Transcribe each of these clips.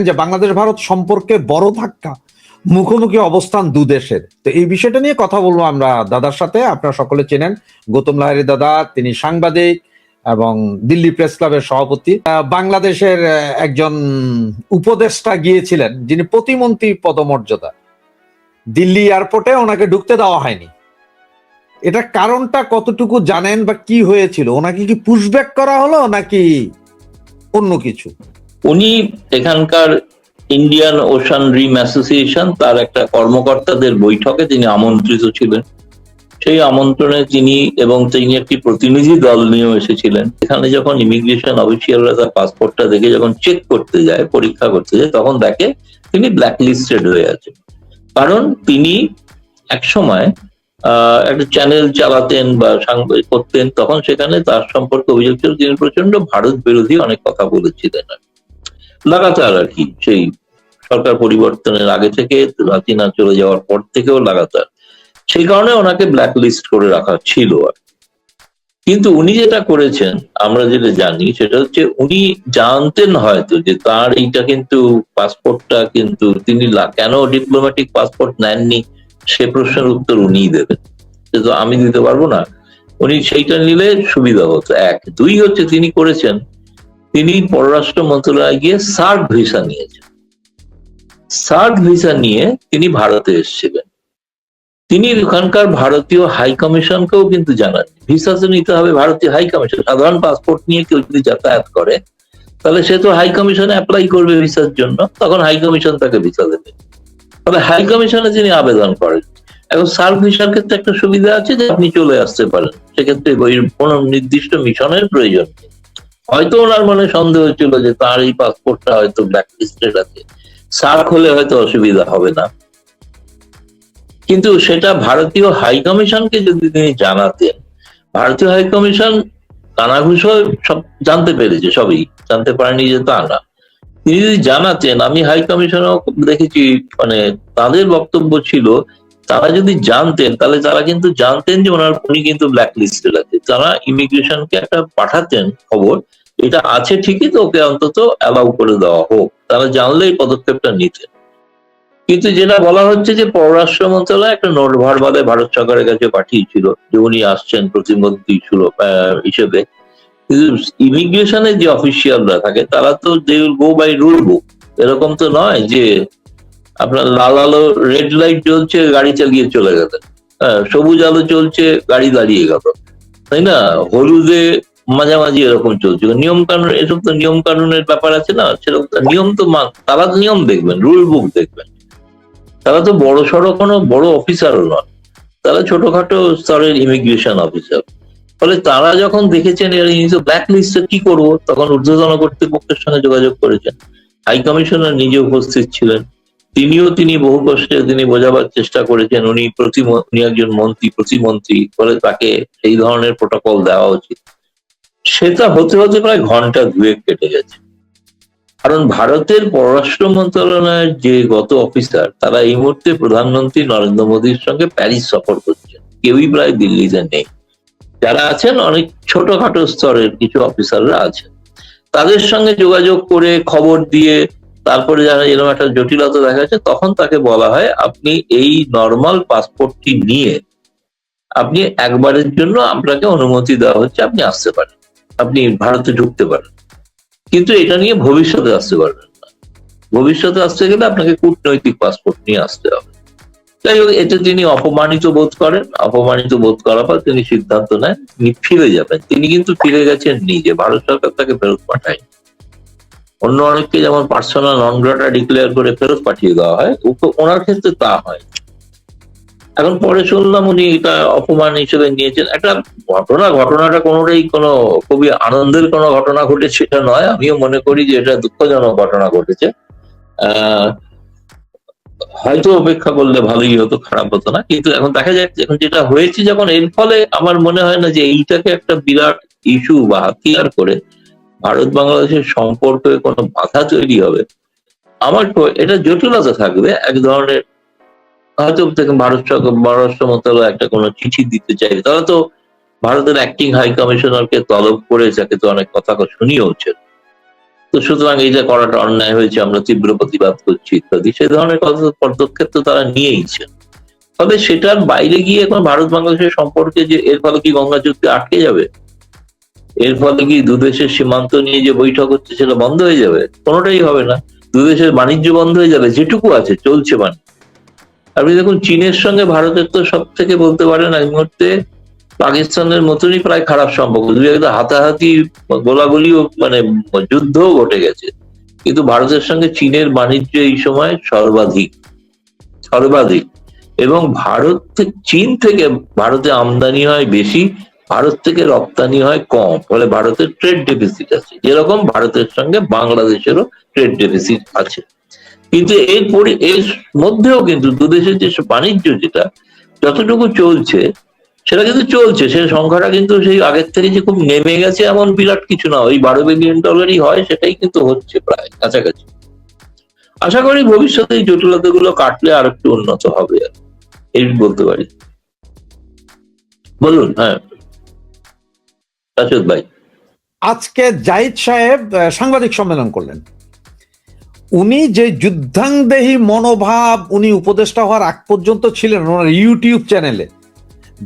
যে বাংলাদেশ ভারত সম্পর্কে বড় ধাক্কা, মুখোমুখি অবস্থান দু দেশের। তো এই বিষয়টা নিয়ে কথা বলবো আমরা দাদার সাথে। আপনারা সকলে চেনেন গৌতম লাহিড়ী দাদা, তিনি সাংবাদিক এবং দিল্লি প্রেস ক্লাবের সভাপতি। বাংলাদেশের একজন উপদেষ্টা গিয়েছিলেন, যিনি প্রতিমন্ত্রী পদমর্যাদা, দিল্লি এয়ারপোর্টে ওনাকে ঢুকতে দেওয়া হয়নি। এটা কারণটা কতটুকু জানেন বা কি হয়েছিল? ওনাকে কি পুশব্যাক করা হলো নাকি অন্য কিছু? উনি এখানকার ইন্ডিয়ান ওশান রিম অ্যাসোসিয়েশন তার একটা কর্মকর্তাদের বৈঠকে তিনি আমন্ত্রিত ছিলেন। সেই আমন্ত্রণে তিনি একটি প্রতিনিধি দল নিয়েও এসেছিলেন। এখানে যখন ইমিগ্রেশন অফিসিয়ালরা তার পাসপোর্টটা দেখে যখন চেক করতে যায়, পরীক্ষা করতে যায়, তখন দেখে তিনি ব্ল্যাকলিস্টেড হয়ে আছে। কারণ তিনি একসময় একটা চ্যানেল চালাতেন বা করতেন, তখন সেখানে তার সম্পর্কে অভিযোগ ছিল তিনি প্রচন্ড ভারত বিরোধী অনেক কথা বলেছিলেন লাগাতার আর কি। সেই সরকার পরিবর্তনের আগে থেকে, হাসিনা চলে যাওয়ার পর থেকেও লাগাতার। সেই কারণে ওনাকে ব্ল্যাকলিস্ট করে রাখা ছিল। কিন্তু উনি যেটা করেছেন, আমরা যেটা জানি সেটা হচ্ছে উনি জানতেন হয়তো যে তার এইটা কিন্তু পাসপোর্টটা কিন্তু তিনি কেন ডিপ্লোম্যাটিক পাসপোর্ট নেননি সে প্রশ্নের উত্তর উনিই দেবেন, তো আমি দিতে পারবো না। উনি সেইটা নিলে সুবিধা হতো। এক, দুই হচ্ছে তিনি করেছেন, তিনি পররাষ্ট্র মন্ত্রণালয়ে গিয়ে সার্ক ভিসা নিয়েছেন। সার্ক ভিসা নিয়ে তিনি ভারতে এসেছিলেন। তিনি ওখানকার ভারতীয় হাই কমিশনকেও কিন্তু জানান ভিসা তো নিতে হবে ভারতীয় হাই কমিশন। সাধারণ পাসপোর্ট নিয়ে কেউ যদি যাতায়াত করে তাহলে সে তো হাই কমিশনে অ্যাপ্লাই করবে ভিসার জন্য, তখন হাই কমিশন তাকে ভিসা দেবে। তবে হাই কমিশনে তিনি আবেদন করেন। এখন সার্ক ভিসার ক্ষেত্রে একটা সুবিধা আছে যে আপনি চলে আসতে পারেন, সেক্ষেত্রে কোনো নির্দিষ্ট মিশনের প্রয়োজন নেই। হয়তো ওনার মনে সন্দেহ ছিল যে তার এই পাসপোর্টটা হয়তো ব্ল্যাকলিস্টেড আছে, সার্ক হলে হয়তো অসুবিধা হবে না। কিন্তু সেটা ভারতীয় হাই কমিশনকে যদি তিনি জানাতেন, ভারতীয় হাই কমিশন কানাঘুষো সব জানতে পেরেছে, সবই জানতে পারেনি যে তা না। তিনি যদি জানাতেন, আমি হাই কমিশনও দেখেছি, মানে তাদের বক্তব্য ছিল তারা যদি জানতেন তাহলে তারা কিন্তু জানতেন যে উনি কিন্তু ব্ল্যাকলিস্টেড আছে। তারা ইমিগ্রেশনকে একটা পাঠাতেন খবর, এটা আছে ঠিকই, তো ওকে অন্তত অ্যালাউ করে দেওয়া হোক। তারা জানলে এই পদক্ষেপটা নিতেন। কিন্তু যেটা বলা হচ্ছে যে পররাষ্ট্র মন্ত্রণালয় একটা নোট ভারবাদে ভারত সরকারের কাছে পাঠিয়েছিল যে উনি আসছেন প্রতিমন্ত্রী হিসেবে। কিন্তু ইমিগ্রেশনের যে অফিসিয়ালরা থাকে তারা তো they will go by rule book. এরকম তো নয় যে আপনার লাল আলো, রেড লাইট জ্বলছে গাড়ি চালিয়ে চলে গেলেন, সবুজ আলো চলছে গাড়ি দাঁড়িয়ে গেল, তাই না? হলুদে মাঝামাঝি এরকম চলছে। নিয়ম কানুন, এসব তো নিয়ম কানুনের ব্যাপার আছে না, সেরকম নিয়ম তো তারা নিয়ম দেখবেন, রুল বুক দেখবেন। তারা তো বড় সড়ো কোনো বড় অফিসারও নয়, তারা ছোটখাটো স্তরের ইমিগ্রেশন অফিসার। ফলে তারা যখন দেখেছেন ব্ল্যাক লিস্টে কি করবো, তখন ঊর্ধ্বতন কর্তৃপক্ষের সঙ্গে যোগাযোগ করেছেন। হাই কমিশনার নিজে উপস্থিত ছিলেন, তিনি বহু কষ্টে তিনি বোঝাবার চেষ্টা করেছেন উনি একজন প্রতিমন্ত্রী, ফলে তাকে এই ধরনের প্রোটোকল দেওয়া উচিত। সেটা হতে হতে প্রায় ঘন্টা দুয়েক কেটে গেছে। কারণ ভারতের পররাষ্ট্র মন্ত্রণালয়ের যে গত অফিসার, তারা এই মুহূর্তে প্রধানমন্ত্রী নরেন্দ্র মোদীর সঙ্গে প্যারিস সফর করছেন, কেউই প্রায় দিল্লিতে নেই। যারা আছেন অনেক ছোটখাটো স্তরের কিছু অফিসাররা আছেন, তাদের সঙ্গে যোগাযোগ করে খবর দিয়ে তারপরে যারা এরকম একটা জটিলতা দেখা যাচ্ছে, তখন তাকে বলা হয় আপনি এই নর্মাল পাসপোর্টটি নিয়ে আপনি একবারের জন্য আপনাকে অনুমতি দেওয়া হচ্ছে, আপনি আসতে পারেন, আপনি ভারতে ঢুকতে পারেন, কিন্তু এটা নিয়ে ভবিষ্যতে আসতে পারবেন না। ভবিষ্যতে আসতে গেলে আপনাকে কূটনৈতিক পাসপোর্ট নিয়ে আসতে হবে। যাই হোক, এতে তিনি অপমানিত বোধ করেন। অপমানিত বোধ করার পর তিনি সিদ্ধান্ত নেন তিনি ফিরে যাবেন। তিনি কিন্তু ফিরে গেছেন নিজে, ভারত সরকার তাকে ফেরত পাঠায়। অন্য অনেককে যেমন পার্সোনাল নন গ্রাটা ডিক্লেয়ার করে ফেরত পাঠিয়ে দেওয়া হয়, ওনার ক্ষেত্রে তা হয়। এখন পরে শুনলাম উনি এটা অপমান হিসেবে নিয়েছেন। একটা ঘটনাটা কোনোটাই কোনো খুবই আনন্দের কোনো ঘটনা ঘটেছে এটা নয়। আমিও মনে করি যে এটা দুঃখজনক ঘটনা ঘটেছে। হয়তো অপেক্ষা করলে ভালোই হতো, খারাপ হতো না। কিন্তু এখন দেখা যাচ্ছে এখন যেটা হয়েছে, যখন এর ফলে আমার মনে হয় না যে এইটাকে একটা বিরাট ইস্যু বা হাতিয়ার করে ভারত বাংলাদেশের সম্পর্কে কোনো বাধা তৈরি হবে। আমার এটা জটিলতা থাকবে এক ধরনের। হয়তো পররাষ্ট্র মন্ত্রণালয় একটা কোনো চিঠি দিতে চাইবে, তারা তো ভারতের অ্যাক্টিং হাই কমিশনারকে তলব করে যাকে তো অনেক কথা শুনিয়েওছেন। তো সুতরাং এইটা করাটা অন্যায় হয়েছে, আমরা তীব্র প্রতিবাদ করছি ইত্যাদি, সে ধরনের পদক্ষেপ তো তারা নিয়েইছেন। তবে সেটার বাইরে গিয়ে এখন ভারত বাংলাদেশের সম্পর্কে যে এর ফলে কি গঙ্গা চুক্তি আটকে যাবে, এর ফলে কি দুদেশের সীমান্ত নিয়ে যে বৈঠক হচ্ছে সেটা বন্ধ হয়ে যাবে? কোনোটাই হবে না। দুদেশের বাণিজ্য বন্ধ হয়ে যাবে, যেটুকু আছে চলছে বাণিজ্য। আপনি দেখুন চীনের সঙ্গে ভারতের তো সব থেকে বলতে পারেন এই মুহূর্তে পাকিস্তানের মতনই প্রায় খারাপ সম্পর্ক, দুই একটা হাতাহাতি গোলাগুলিও মানে যুদ্ধও ঘটে গেছে, কিন্তু ভারতের সঙ্গে চীনের বাণিজ্য এই সময় সর্বাধিক সর্বাধিক। এবং চীন থেকে ভারতে আমদানি হয় বেশি, ভারত থেকে রপ্তানি হয় কম, ফলে ভারতের ট্রেড ডেফিসিট আছে, যেরকম ভারতের সঙ্গে বাংলাদেশেরও ট্রেড ডেফিসিট আছে। কিন্তু এর মধ্যেও কিন্তু দুদেশের যে বাণিজ্য যেটা যতটুকু চলছে সেটা কিন্তু চলছে, সে সংখ্যাটা কিন্তু সেই আগের থেকে যে খুব নেমে গেছে এমন বিরাট কিছু না, ওই $12 বিলিয়ন হয়, সেটাই কিন্তু হচ্ছে প্রায় কাছাকাছি। আশা করি ভবিষ্যতে এই জটিলতাগুলো কাটলে আর একটু উন্নত হবে, এই বলতে পারি। বলুন। হ্যাঁ রাশেদ ভাই। আজকে জাহিদ সাহেব সাংবাদিক সম্মেলন করলেন। উনি যে যুদ্ধাংদেহী মনোভাব উনি উপদেষ্টা হওয়ার আগ পর্যন্ত ছিলেন ওনার ইউটিউব চ্যানেলে,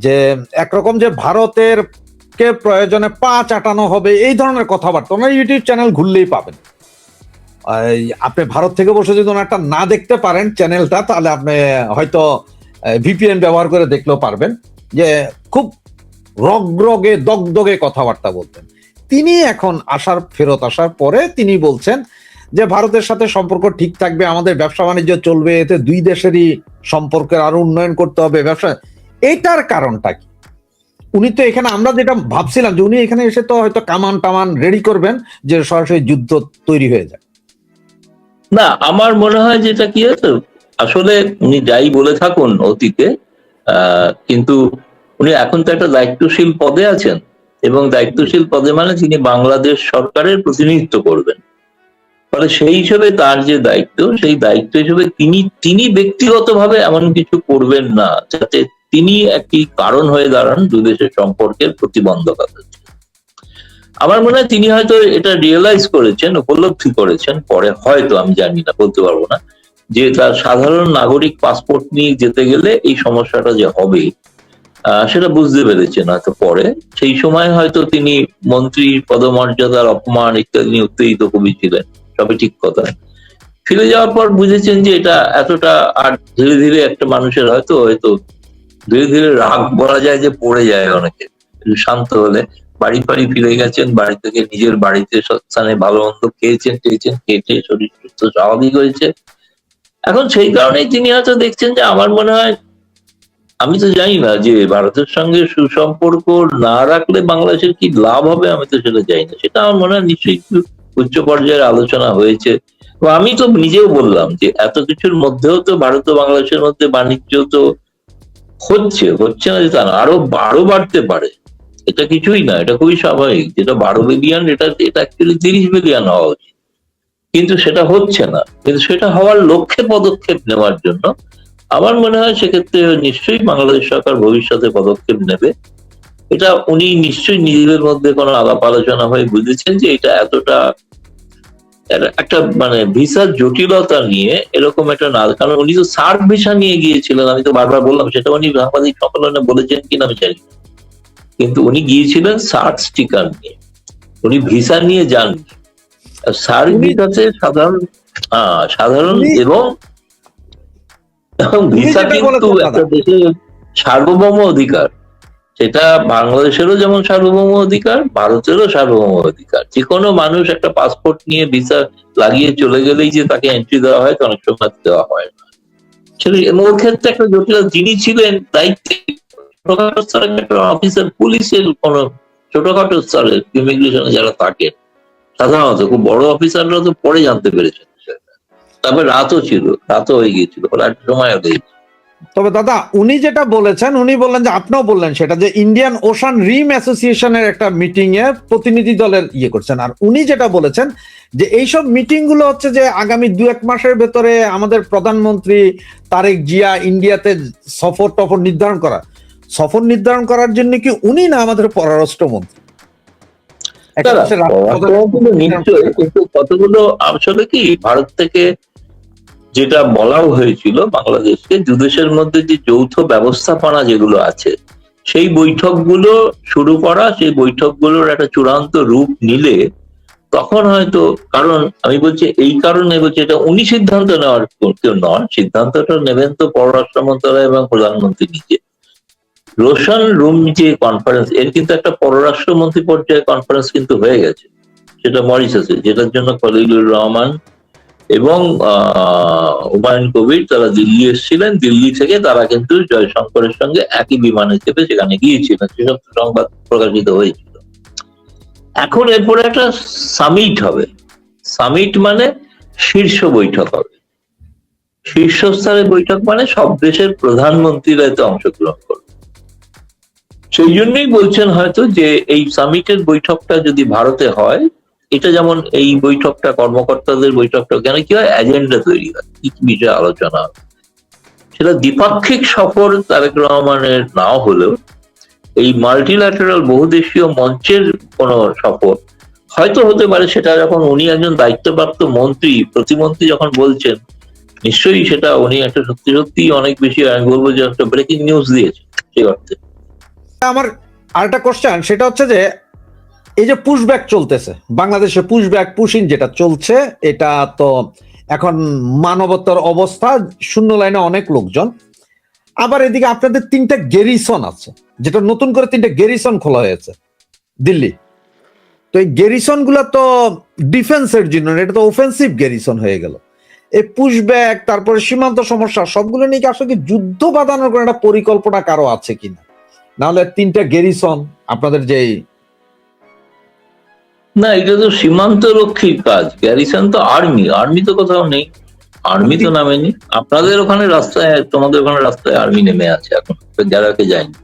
যে একরকম যে ভারতের কে প্রয়োজনে পা চাটানো হবে, এই ধরনের কথাবার্তা ওনার ইউটিউব চ্যানেল ঘুরলেই পাবেন। আপনি ভারত থেকে বসে যদি ওনারটা না দেখতে পারেন চ্যানেলটা, তাহলে আপনি হয়তো ভিপিএন ব্যবহার করে দেখলেও পারবেন, যে খুব রগরগে দগদগে কথাবার্তা বলতেন। তিনি এখন ফেরত আসার পরে তিনি বলছেন যে ভারতের সাথে সম্পর্ক ঠিক থাকবে, আমাদের ব্যবসা বাণিজ্য চলবে, এতে দুই দেশেরই সম্পর্কের আরো উন্নয়ন করতে হবে ব্যবসা। এটার কারণটা কি? উনি তো এখানে, আমরা যেটা ভাবছিলাম যে উনি এখানে এসে তো হয়তো কামান টামান রেডি করবেন যে সরাসরি যুদ্ধ তৈরি হয়ে যায়। না, আমার মনে হয় যেটা কি আছে, আসলে উনি যাই বলে থাকুন অতীতে, কিন্তু উনি এখন তো একটা দায়িত্বশীল পদে আছেন, এবং দায়িত্বশীল পদে মানে তিনি বাংলাদেশ সরকারের প্রতিনিধিত্ব করবেন। ফলে সেই হিসেবে তার যে দায়িত্ব, সেই দায়িত্ব হিসেবে তিনি ব্যক্তিগতভাবে এমন কিছু করবেন না যাতে তিনি একটি কারণ হয়ে দাঁড়ান দুদেশের সম্পর্কের প্রতিবন্ধকতা। আমার মনে হয় তিনি হয়তো এটা রিয়েলাইজ করেছেন, উপলব্ধি করেছেন পরে, হয়তো আমি জানি না, বলতে পারবো না, যে তার সাধারণ নাগরিক পাসপোর্ট নিয়ে যেতে গেলে এই সমস্যাটা যে হবে সেটা বুঝতে পেরেছেন হয়তো পরে। সেই সময় হয়তো তিনি মন্ত্রী পদমর্যাদার অপমান ইত্যাদি নিয়ে উত্তেজিত কবি ছিলেন, সবই ঠিক কথা। ফিরে যাওয়ার পর বুঝেছেন যে এটা এতটা, আর ধীরে ধীরে একটা মানুষের হয়তো ধীরে ধীরে রাগ বলা যায় যে পড়ে যায় অনেকে, শান্ত হলে। বাড়ি ফাড়ি ফিরে গেছেন, বাড়ি থেকে নিজের বাড়িতে স্থানে ভালো মন্দ খেয়েছেন খেটে শরীর সুস্থ স্বাভাবিক হয়েছে। এখন সেই কারণেই তিনি হয়তো দেখছেন যে, আমার মনে হয়, আমি তো জানি না যে ভারতের সঙ্গে সুসম্পর্ক না রাখলে বাংলাদেশের কি লাভ হবে, আমি তো সেটা জানি না। সেটা আমার মনে হয় নিশ্চয়ই একটু উচ্চ পর্যায়ের আলোচনা হয়েছে। আমি তো নিজেও বললাম যে এত কিছুর মধ্যেও তো ভারত ও বাংলাদেশের মধ্যে বাণিজ্য তো হচ্ছে না যে তা না, আরো বাড়তে পারে, এটা কিছুই না, এটা খুবই স্বাভাবিক। যেটা $12 বিলিয়ন, এটা অ্যাকচুয়ালি $30 বিলিয়ন হওয়া উচিত, কিন্তু সেটা হচ্ছে না। কিন্তু সেটা হওয়ার লক্ষ্যে পদক্ষেপ নেওয়ার জন্য আমার মনে হয় সেক্ষেত্রে নিশ্চয়ই বাংলাদেশ সরকার ভবিষ্যতে পদক্ষেপ নেবে। এটা উনি নিশ্চয়ই নিজেদের মধ্যে কোনো আলাপ আলোচনা হয়ে বুঝেছেন যে এটা এতটা একটা মানে ভিসার জটিলতা নিয়ে এরকম একটা না, কারণ উনি তো সার্ক ভিসা নিয়ে গিয়েছিলেন, আমি তো বারবার বললাম, সেটা উনি সাংবাদিক সম্মেলনে বলেছেন কিনা আমি জানি, কিন্তু উনি গিয়েছিলেন সার্ক স্টিকার নিয়ে, উনি ভিসা নিয়ে যান। সার্ক ভিসাতে সাধারণ এবং ভিসা কিন্তু একটা দেশের সার্বভৌম অধিকার, সেটা বাংলাদেশেরও যেমন সার্বভৌম অধিকার, ভারতেরও সার্বভৌম অধিকার। যে কোনো মানুষ একটা পাসপোর্ট নিয়ে ভিসা লাগিয়ে চলে গেলেই যে তাকে এন্ট্রি দেওয়া হয়, অনেক সময় দেওয়া হয় না। ওর ক্ষেত্রে একটা জটিল, যিনি ছিলেন দায়িত্বে ছোটখাটো স্তরের একটা অফিসার, পুলিশের কোন ছোটখাটো স্তরের ইমিগ্রেশনে যারা থাকেন সাধারণত, খুব বড় অফিসাররা তো পরে জানতে পেরেছেন। তারপরে রাতও হয়ে গিয়েছিল, একটা সময় হয়ে গিয়েছিল। তবে দাদা উনি যেটা বলেছেন, উনি বললেন যে, আপনিও বললেন সেটা, যে ইন্ডিয়ান ওশান রিম অ্যাসোসিয়েশনের একটা মিটিং এ প্রতিনিধি দলের করছেন। আর উনি যেটা বলেছেন যে এইসব মিটিং গুলো হচ্ছে যে আগামী 2-1 মাসের ভেতরে আমাদের প্রধানমন্ত্রী তারেক জিয়া ইন্ডিয়াতে সফর নির্ধারণ করার জন্য কি উনি না আমাদের পররাষ্ট্রমন্ত্রী? একটা তারা দেশের পররাষ্ট্রমন্ত্রী নিশ্চয়ই, কিন্তু কতগুলো আসলে কি ভারত থেকে যেটা বলাও হয়েছিল বাংলাদেশকে, দুদেশের মধ্যে যে যৌথ ব্যবস্থাপনা যেগুলো আছে সেই বৈঠকগুলো শুরু করা, সেই বৈঠকগুলোর একটা চূড়ান্ত রূপ নিলে তখন হয়তো, কারণ আমি বলছি এই কারণে বলছি, এটা উনি সিদ্ধান্ত নেওয়ার কেউ নন, সিদ্ধান্তটা নেবেন তো পররাষ্ট্র মন্ত্রণালয় এবং প্রধানমন্ত্রী নিজে। রোশন রুম যে কনফারেন্স, এর কিন্তু একটা পররাষ্ট্রমন্ত্রী পর্যায়ে কনফারেন্স কিন্তু হয়ে গেছে, সেটা মরিশাসে, যেটার জন্য খলিলুর রহমান এবং হুমায়ুন কবির তারা দিল্লি এসেছিলেন। দিল্লি থেকে তারা কিন্তু জয়শঙ্করের সঙ্গে একই বিমানে চেপে সেখানে গিয়েছিলেন, সেসব সংবাদ প্রকাশিত হয়েছিল। এখন এরপরে একটা সামিট হবে। সামিট মানে শীর্ষ বৈঠক হবে, শীর্ষস্তরের বৈঠক মানে সব দেশের প্রধানমন্ত্রীরা এতে অংশগ্রহণ করবে। সেই জন্যই বলছেন হয়তো যে এই সামিটের বৈঠকটা যদি ভারতে হয়, এটা যেমন এই বৈঠকটা কর্মকর্তাদের বৈঠকটা, কেন কি হয়, এজেন্ডা তৈরি হয়, কি কি বিষয়ে আলোচনা হবে। সেটা দ্বিপাক্ষিক সফর তারেক রহমানের নাও হলেও এই মাল্টিল্যাটারাল বহুদেশীয় মঞ্চের কোন সফর হয়তো হতে পারে। সেটা যখন উনি একজন দায়িত্বপ্রাপ্ত মন্ত্রী, প্রতিমন্ত্রী যখন বলছেন, নিশ্চয়ই সেটা উনি একটা সত্যি সত্যি অনেক বেশি, আমি বলবো যে একটা ব্রেকিং নিউজ দিয়েছে সেই অর্থে। আমার আরেকটা কোশ্চেন, সেটা হচ্ছে যে এই যে পুশব্যাক চলতেছে বাংলাদেশে, পুশব্যাক পুশিং যেটা চলছে, এটা তো এখন মানবতার অবস্থা, শূন্য লাইনে অনেক লোকজন। আবার এদিকে আপনাদের 3টা গেরিসন আছে, যেটা নতুন করে 3টা গেরিসন খোলা হয়েছে দিল্লি। তো এই গেরিসন গুলা তো ডিফেন্সের জন্য, এটা তো অফেন্সিভ গেরিসন হয়ে গেল। এই পুশব্যাক, তারপরে সীমান্ত সমস্যা, সবগুলো নিয়ে কি আসলে যুদ্ধ বাঁধানোর কোনো একটা পরিকল্পনা কারো আছে কিনা? নাহলে 3টা গেরিসন আপনাদের যে, না, এটা তো সীমান্ত রক্ষীর কাজ, গ্যারিসন তো আর্মি, আর্মি তো কোথাও নেই, আর্মি তো নামেনি। আপনাদের ওখানে রাস্তায়, তোমাদের ওখানে রাস্তায় আর্মি নেমে আছে এখন, যারাকে যায়নি।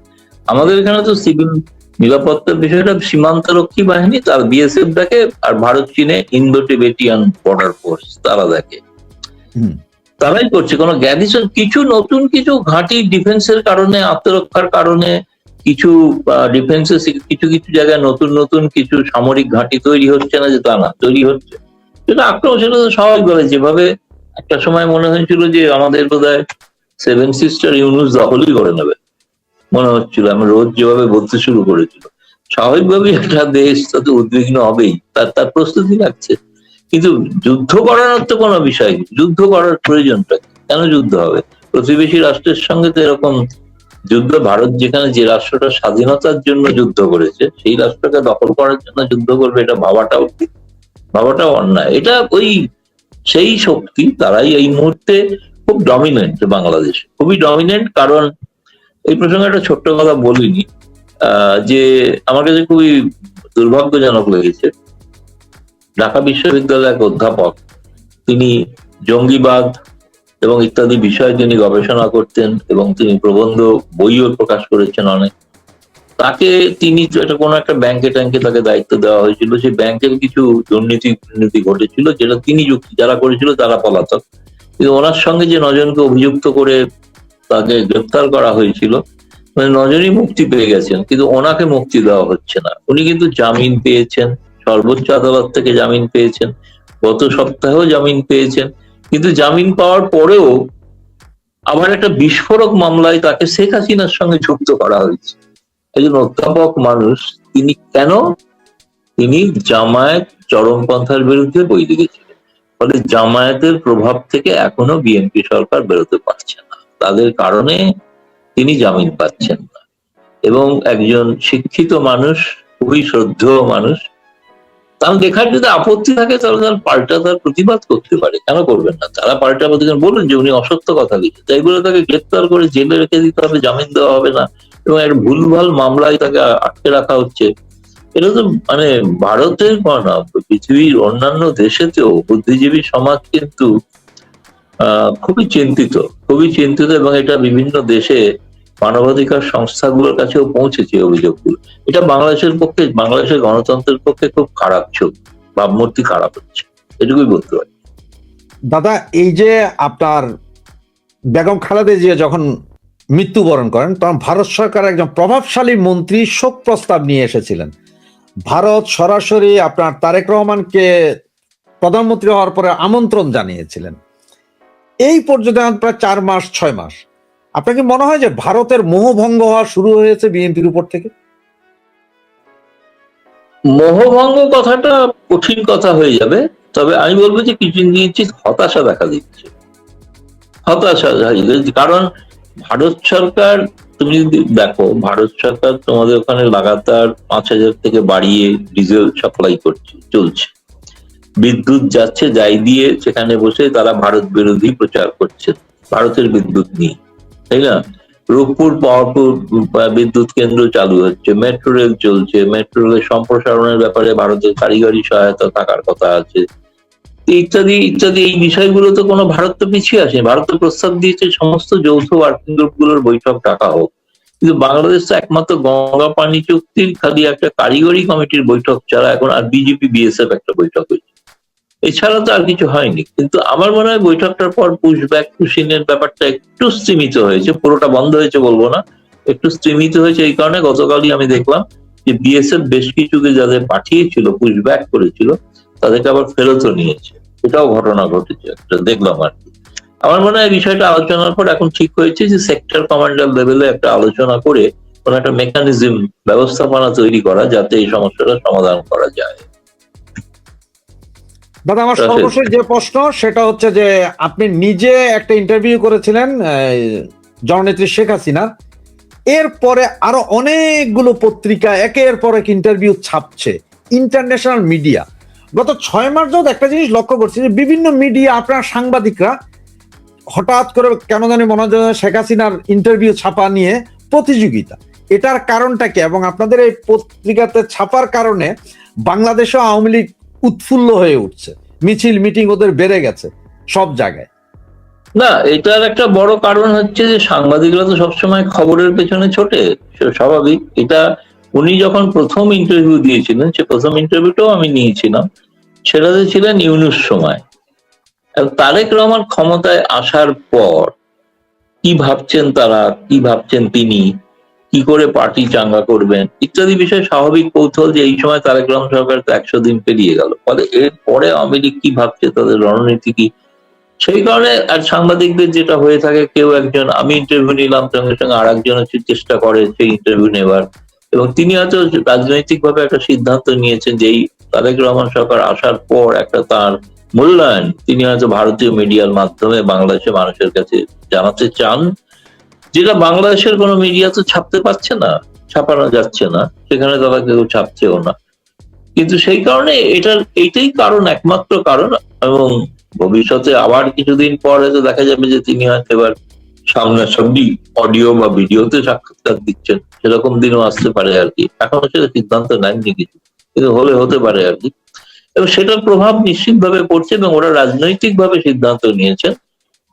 আমাদের এখানে তো সিভিল নিরাপত্তার বিষয়টা সীমান্তরক্ষী বাহিনী, তার বিএসএফ দেখে, আর ভারত চীনে ইন্দো টিবেটিয়ান বর্ডার ফোর্স তারা দেখে, তারাই করছে। কোনো গ্যারিসন, কিছু নতুন কিছু ঘাঁটি ডিফেন্সের কারণে, আত্মরক্ষার কারণে কিছু ডিফেন্সের কিছু কিছু জায়গায় নতুন নতুন কিছু সামরিক ঘাঁটি তৈরি হচ্ছে না যে তা না, তৈরি হচ্ছে। সেটা আক্রমণ, সেটা তো স্বাভাবিকভাবে, যেভাবে একটা সময় মনে হয়েছিল যে আমাদের বোধহয় 7 সিস্টার ইউনুস দখলই করে নেবে মনে হচ্ছিল, আমি রোজ যেভাবে বলতে শুরু করেছিল, স্বাভাবিকভাবেই একটা দেশ তাতে উদ্বিগ্ন হবেই, তার তার প্রস্তুতি লাগছে। কিন্তু যুদ্ধ করানোর তো কোনো বিষয় নেই, যুদ্ধ করার প্রয়োজনটা কি? কেন যুদ্ধ হবে? প্রতিবেশী রাষ্ট্রের সঙ্গে তো এরকম যুদ্ধ, ভারত যেখানে যে রাষ্ট্রটা স্বাধীনতার জন্য যুদ্ধ করেছে সেই রাষ্ট্রকে দখল করার জন্য যুদ্ধ করবে, এটা ভাবাটাও অন্যায়। এটা ওই সেই শক্তি, তারাই এই মুহূর্তে খুব ডমিনেন্ট বাংলাদেশে, খুবই ডমিনেন্ট। কারণ এই প্রসঙ্গে একটা ছোট্ট কথা বলিনি, যে আমার কাছে খুবই দুর্ভাগ্যজনক লেগেছে, ঢাকা বিশ্ববিদ্যালয়ের এক অধ্যাপক, তিনি জঙ্গিবাদ এবং ইত্যাদি বিষয়ে তিনি গবেষণা করতেন এবং তিনি প্রবন্ধ বইও প্রকাশ করেছেন অনেক। তাকে তিনি এটা কোনো একটা ব্যাংকে ট্যাঙ্কে তাকে দায়িত্ব দেওয়া হয়েছিল, সেই ব্যাংকের কিছু দুর্নীতি ঘটেছিল, যেটা তিনি যারা করেছিল তারা পলাতক, কিন্তু ওনার সঙ্গে যে 9 জনকে অভিযুক্ত করে তাকে গ্রেফতার করা হয়েছিল, মানে 9 জনই মুক্তি পেয়ে গেছেন, কিন্তু ওনাকে মুক্তি দেওয়া হচ্ছে না। উনি কিন্তু জামিন পেয়েছেন, সর্বোচ্চ আদালত থেকে জামিন পেয়েছেন, গত সপ্তাহেও জামিন পেয়েছেন, কিন্তু জামিন পাওয়ার পরেও আবার একটা বিস্ফোরক মামলায় তাকে শেখ হাসিনার সঙ্গে যুক্ত করা হয়েছে। একজন অধ্যাপক মানুষ, তিনি কেন? তিনি জামায়াত চরমপন্থার বিরুদ্ধে বই লিখেছিলেন, ফলে জামায়াতের প্রভাব থেকে এখনো বিএনপি সরকার বেরোতে পারছে না, তাদের কারণে তিনি জামিন পাচ্ছেন না। এবং একজন শিক্ষিত মানুষ, খুবই শ্রদ্ধেয় মানুষ, তার দেখার যদি আপত্তি থাকে তাহলে তার পাল্টা তার প্রতিবাদ করতে পারে, কেন করবেন না? তারা পাল্টা প্রতিবাদ বলুন যে উনি অসত্য কথা লিখেছেন, তাই বলে তাকে গ্রেপ্তার করে জেলে রেখে দিতে হবে, জামিন দেওয়া হবে না, এবং একটা ভুলভাল মামলায় তাকে আটকে রাখা হচ্ছে। এটা তো মানে ভারতের না, পৃথিবীর অন্যান্য দেশেতেও বুদ্ধিজীবী সমাজ কিন্তু খুবই চিন্তিত, এবং এটা বিভিন্ন দেশে মানবাধিকার সংস্থাগুলোর কাছেও পৌঁছেছে অভিযোগগুলো। এটা বাংলাদেশের পক্ষে, বাংলাদেশের গণতন্ত্রের পক্ষে খুব খারাপ ছবি, ভাবমূর্তি খারাপ হচ্ছে, এটুকুই বলতে পারি। দাদা, এই যে আপনার বেগম খালেদা জিয়া যখন মৃত্যুবরণ করেন, তখন ভারত সরকার একজন প্রভাবশালী মন্ত্রী শোক প্রস্তাব নিয়ে এসেছিলেন। ভারত সরাসরি আপনার তারেক রহমানকে প্রধানমন্ত্রী হওয়ার পরে আমন্ত্রণ জানিয়েছিলেন। এই পর্যন্ত এখন প্রায় 4 মাস 6 মাস, আপনার কি মনে হয় যে ভারতের মোহভঙ্গ হওয়া শুরু হয়েছে বিএনপির উপর থেকে? মোহভঙ্গ কথাটা কঠিন কথা হয়ে যাবে, তবে আমি বলবো যে কিছু নিশ্চিত হতাশা দেখা দিচ্ছে। হতাশা, কারণ ভারত সরকার, তুমি যদি দেখো, ভারত সরকার তোমাদের ওখানে লাগাতার 5,000 থেকে বাড়িয়ে ডিজেল সাপ্লাই চলছে, বিদ্যুৎ যাচ্ছে, যাই দিয়ে সেখানে বসে তারা ভারত বিরোধী প্রচার করছে। ভারতের বিদ্যুৎ নিয়ে, তাই না? রূপপুর পাওয়ারপুর বিদ্যুৎ কেন্দ্র চালু হচ্ছে, মেট্রো রেল চলছে, মেট্রো রেলের সম্প্রসারণের ব্যাপারে ভারতের কারিগরি সহায়তা থাকার কথা আছে, ইত্যাদি ইত্যাদি। এই বিষয়গুলো তো কোনো ভারত তো পিছিয়ে আসে। ভারত তো প্রস্তাব দিয়েছে সমস্ত যৌথ ওয়ার্কিং গ্রুপ গুলোর বৈঠক ডাকা হোক, কিন্তু বাংলাদেশ তো একমাত্র গঙ্গা পানি চুক্তির খালি একটা কারিগরি কমিটির বৈঠক ছাড়া এখন আর বিজেপি বিএসএফ একটা বৈঠক হয়েছে, এছাড়া তো আর কিছু হয়নি। কিন্তু আমার মনে হয় বৈঠকটার পর পুশব্যাক পুশিনের ব্যাপারটা একটু স্তীমিত হয়েছে, পুরোটা বন্ধ হয়েছে বলবো না, একটু স্তীমিত হয়েছে। এই কারণে গতকালই আমি দেখলাম যে বিএসএফ বেশ কিছুকে যাদের পাঠিয়েছিল, পুশব্যাক করেছিল, তাদেরকে আবার ফেরতও নিয়েছে। এটাও ঘটনা ঘটেছে, একটা দেখলাম আর কি। আমার মনে হয় বিষয়টা আলোচনার পর এখন ঠিক হয়েছে যে সেক্টর কমান্ডার লেভেলে একটা আলোচনা করে কোন একটা মেকানিজম, ব্যবস্থাপনা তৈরি করা, যাতে এই সমস্যাটা সমাধান করা যায়। দাদা, আমার সর্বশেষ যে প্রশ্ন সেটা হচ্ছে যে আপনি নিজে একটা ইন্টারভিউ করেছিলেন জননেত্রী শেখ হাসিনার, এরপরে আরো অনেকগুলো পত্রিকা একের পর এক ইন্টারভিউ ছাপছে, ইন্টারন্যাশনাল মিডিয়া। গত 6 মাস যাবত একটা জিনিস লক্ষ্য করছি যে বিভিন্ন মিডিয়া, আপনার সাংবাদিকরা হঠাৎ করে কেন জানি মনে হয় শেখ হাসিনার ইন্টারভিউ ছাপা নিয়ে প্রতিযোগিতা। এটার কারণটা কি? এবং আপনাদের এই পত্রিকাতে ছাপার কারণে বাংলাদেশও আওয়ামী লীগ উৎফুল্ল হয়ে উঠছে, মিছিল মিটিং ওদের বেড়ে গেছে সব জায়গায়। না, এটার একটা বড় কারণ হচ্ছে যে সাংবাদিকরা তো সবসময় খবরের পেছনে ছোটে, স্বাভাবিক। এটা উনি যখন প্রথম ইন্টারভিউ দিয়েছিলেন, সে প্রথম ইন্টারভিউটাও আমি নিয়েছিলাম, সেটাতে ছিলেন ইউনূস সময়। তারেক রহমান ক্ষমতায় আসার পর কি ভাবছেন তারা, কি ভাবছেন তিনি, কি করে পার্টি চাঙ্গা করবেন ইত্যাদি বিষয়ে স্বাভাবিক কৌতূহল, যে এই সময় তারেক রহমান সরকার তো 100 দিন পেরিয়ে গেল, ফলে এর পরে আওয়ামী লীগ কি ভাবছে, তাদের রণনীতি কি, সেই কারণে। আর সাংবাদিকদের যেটা হয়ে থাকে, কেউ একজন, আমি ইন্টারভিউ নিলাম, সঙ্গে সঙ্গে আর একজন হচ্ছে চেষ্টা করে সেই ইন্টারভিউ নেবার, এবং তিনি হয়তো রাজনৈতিক ভাবে একটা সিদ্ধান্ত নিয়েছেন যে এই তারেক রহমান সরকার আসার পর একটা তার মূল্যায়ন তিনি হয়তো ভারতীয় মিডিয়ার মাধ্যমে বাংলাদেশের মানুষের কাছে জানাতে চান, যেটা বাংলাদেশের কোনো মিডিয়া তো ছাপতে পারছে না, ছাপানো যাচ্ছে না, সেখানে তারা কেউ ছাপছেও না। কিন্তু সেই কারণে এইটাই কারণ, একমাত্র কারণ। এবং ভবিষ্যতে আবার কিছুদিন পর হয়তো দেখা যাবে যে তিনি হয়তো এবার সামনাসামনি অডিও বা ভিডিওতে সাক্ষাৎকার দিচ্ছেন, সেরকম দিনও আসতে পারে আর কি। এখনো সেটা সিদ্ধান্ত নেননি কিছু, কিন্তু হলে হতে পারে আর কি। এবং সেটার প্রভাব নিশ্চিতভাবে পড়ছে, এবং ওরা রাজনৈতিক ভাবে সিদ্ধান্ত নিয়েছেন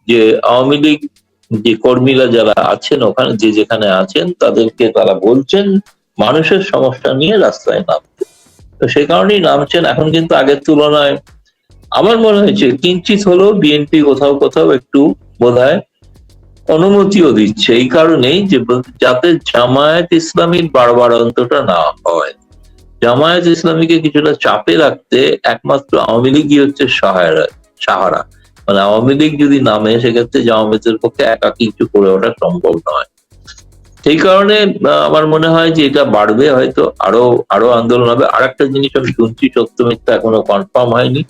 যে আওয়ামী লীগ যে কর্মীরা যারা আছেন ওখানে, যে যেখানে আছেন, তাদেরকে তারা বলছেন মানুষের সমস্যা নিয়ে রাস্তায় নামতে। তো সেই কারণেই নামছেন। এখন কিন্তু আগের তুলনায় আমার মনে হয়েছে কিঞ্চিত হলেও বিএনপি কোথাও কোথাও একটু বোধহয় অনুমতিও দিচ্ছে, এই কারণেই যে যাতে জামায়াত ইসলামীর বাড়বাড়ন্তটা না হয়। জামায়াত ইসলামীকে কিছুটা চাপে রাখতে একমাত্র আওয়ামী লীগই হচ্ছে সাহারা। মানে আওয়ামী লীগ যদি নামে, সেক্ষেত্রে জামায়াতের পক্ষে একা কিছু করে ওঠা সম্ভব নয়। সেই কারণে আমার মনে হয় যে এটা বাড়বে, হয়তো আরো আরো আন্দোলন হবে। আর একটা জিনিস আমি শুনছি, সত্য মিথ্যা এখনো কনফার্ম হয়নি,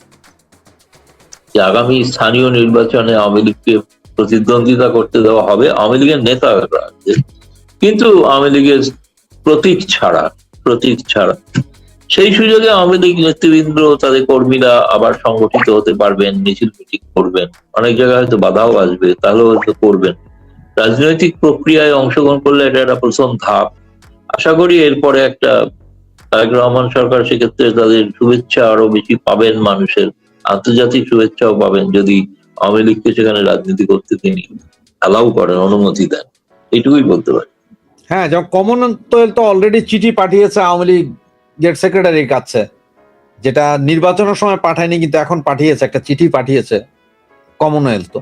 যে আগামী স্থানীয় নির্বাচনে আওয়ামী লীগকে প্রতিদ্বন্দ্বিতা করতে দেওয়া হবে আওয়ামী লীগের নেতারা, কিন্তু আওয়ামী লীগের প্রতীক ছাড়া। সেই সুযোগে আওয়ামী লীগ নেতৃবৃন্দ, তাদের কর্মীরা আবার সংগঠিত হতে পারবেন, মিছিল মিটিং করবেন, অনেক জায়গায় হয়তো বাধাও আসবে, তাহলেও হয়তো করবেন। রাজনৈতিক প্রক্রিয়ায় অংশগ্রহণ করলে এটা একটা প্রথম ধাপ। আশা করি এরপরে একটা তারেক রহমান সরকার সেক্ষেত্রে তাদের শুভেচ্ছা আরো বেশি পাবেন, মানুষের আন্তর্জাতিক শুভেচ্ছাও পাবেন, যদি আওয়ামী লীগকে সেখানে রাজনীতি করতে তিনি অ্যালাউ করেন, অনুমতি দেন। এইটুকুই বলতে পারি। হ্যাঁ, যেমন কমনওয়েলথ তো অলরেডি চিঠি পাঠিয়েছে আওয়ামী লীগের সেক্রেটারির কাছে, যেটা নির্বাচনের সময় পাঠায়নি, কিন্তু এখন পাঠিয়েছে, একটা চিঠি পাঠিয়েছে কমনওয়েলথ।